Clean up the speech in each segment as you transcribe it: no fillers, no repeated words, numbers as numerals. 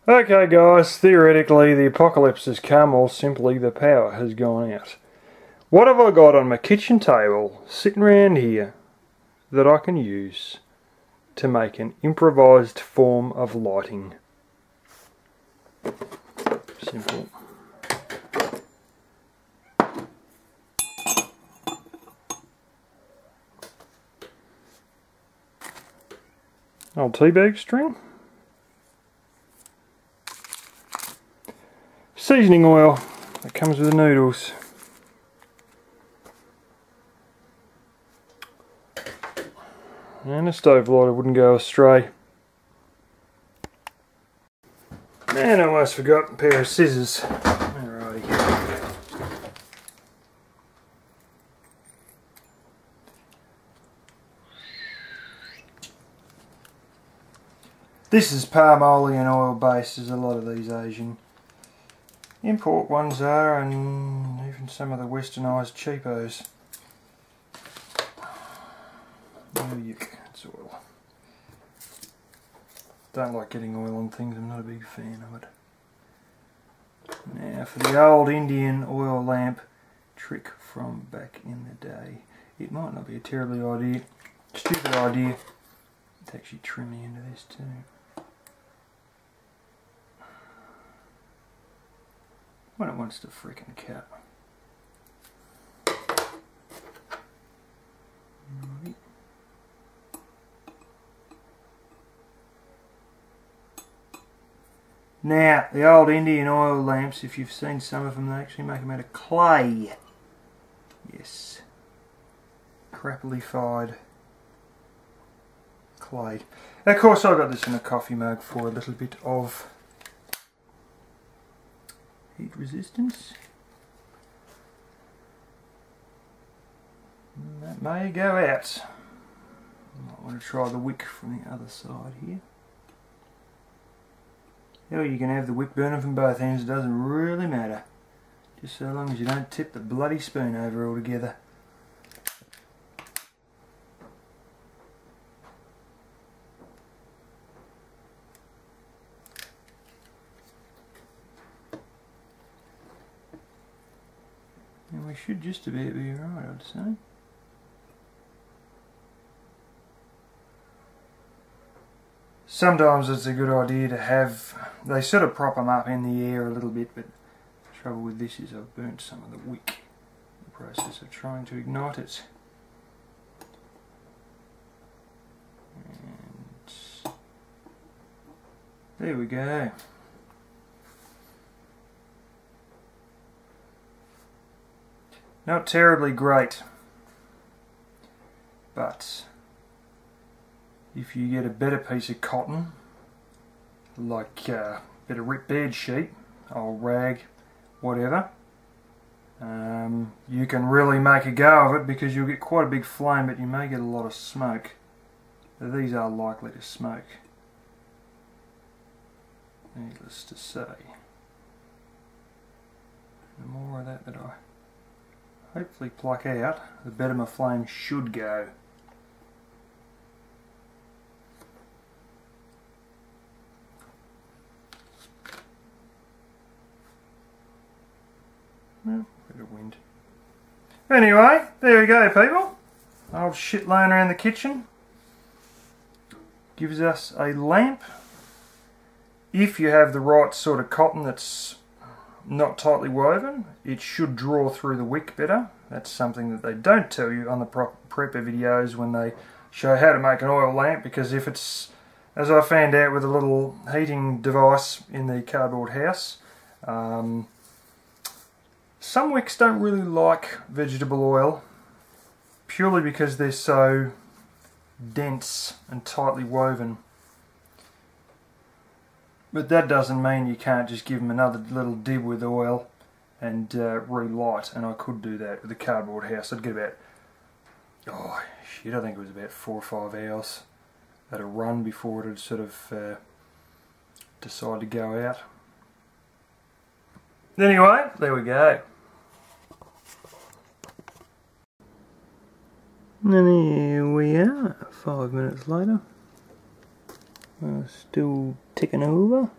Okay guys, theoretically the apocalypse has come, or simply the power has gone out. What have I got on my kitchen table sitting around here that I can use to make an improvised form of lighting? Simple. Old teabag string. Seasoning oil that comes with the noodles. And a stove lighter wouldn't go astray. And I almost forgot a pair of scissors. Alrighty. This is palm olein oil based, as a lot of these Asian import ones are, and even some of the westernised cheapos. Oh yuck, it's oil. Don't like getting oil on things, I'm not a big fan of it. Now for the old Indian oil lamp trick from back in the day. It might not be a terribly stupid idea to actually trim the end of this too. When it wants to frickin' cut. Now, the old Indian oil lamps, if you've seen some of them, they actually make them out of clay. Yes. Crappily fired clay. Of course, I got this in a coffee mug for a little bit of heat resistance. And that may go out. I might want to try the wick from the other side here. Hell, you can have the wick burning from both ends, it doesn't really matter. Just so long as you don't tip the bloody spoon over altogether. And we should just about be right, I'd say. Sometimes it's a good idea to have, they sort of prop them up in the air a little bit, but the trouble with this is I've burnt some of the wick in the process of trying to ignite it. And there we go. Not terribly great, but if you get a better piece of cotton, like a bit of ripped bed sheet, old rag, whatever, you can really make a go of it, because you'll get quite a big flame, but you may get a lot of smoke. These are likely to smoke, needless to say. The more of that I hopefully pluck out, the better my flame should go. Well, bit of wind. Anyway, there we go, people. Old shit laying around the kitchen gives us a lamp. If you have the right sort of cotton that's not tightly woven, it should draw through the wick better. That's something that they don't tell you on the prepper videos when they show how to make an oil lamp, because if it's, as I found out with a little heating device in the cardboard house, some wicks don't really like vegetable oil, purely because they're so dense and tightly woven. But that doesn't mean you can't just give them another little dib with oil and relight, and I could do that with a cardboard house. I'd get about, oh shit, I think it was about 4 or 5 hours at a run before it would sort of decide to go out. Anyway, there we go. And here we are, 5 minutes later. Still ticking over.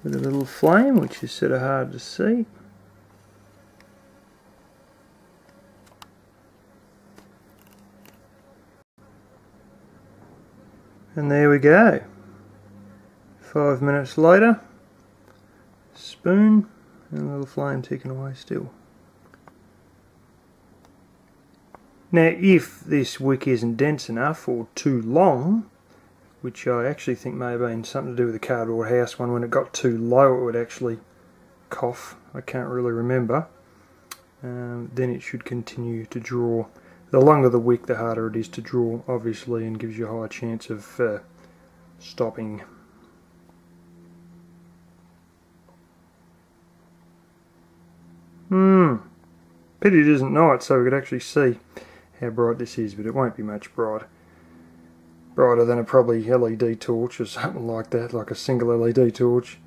with a little flame, which is sort of hard to see. And there we go. 5 minutes later, spoon and a little flame ticking away still. Now if this wick isn't dense enough or too long, which I actually think may have been something to do with the cardboard house one, when it got too low it would actually cough, I can't really remember, then it should continue to draw. The longer the wick, the harder it is to draw, obviously, and gives you a higher chance of stopping. Pity it isn't night so we could actually see how bright this is, but it won't be much brighter than a probably LED torch or something like that, like a single LED torch.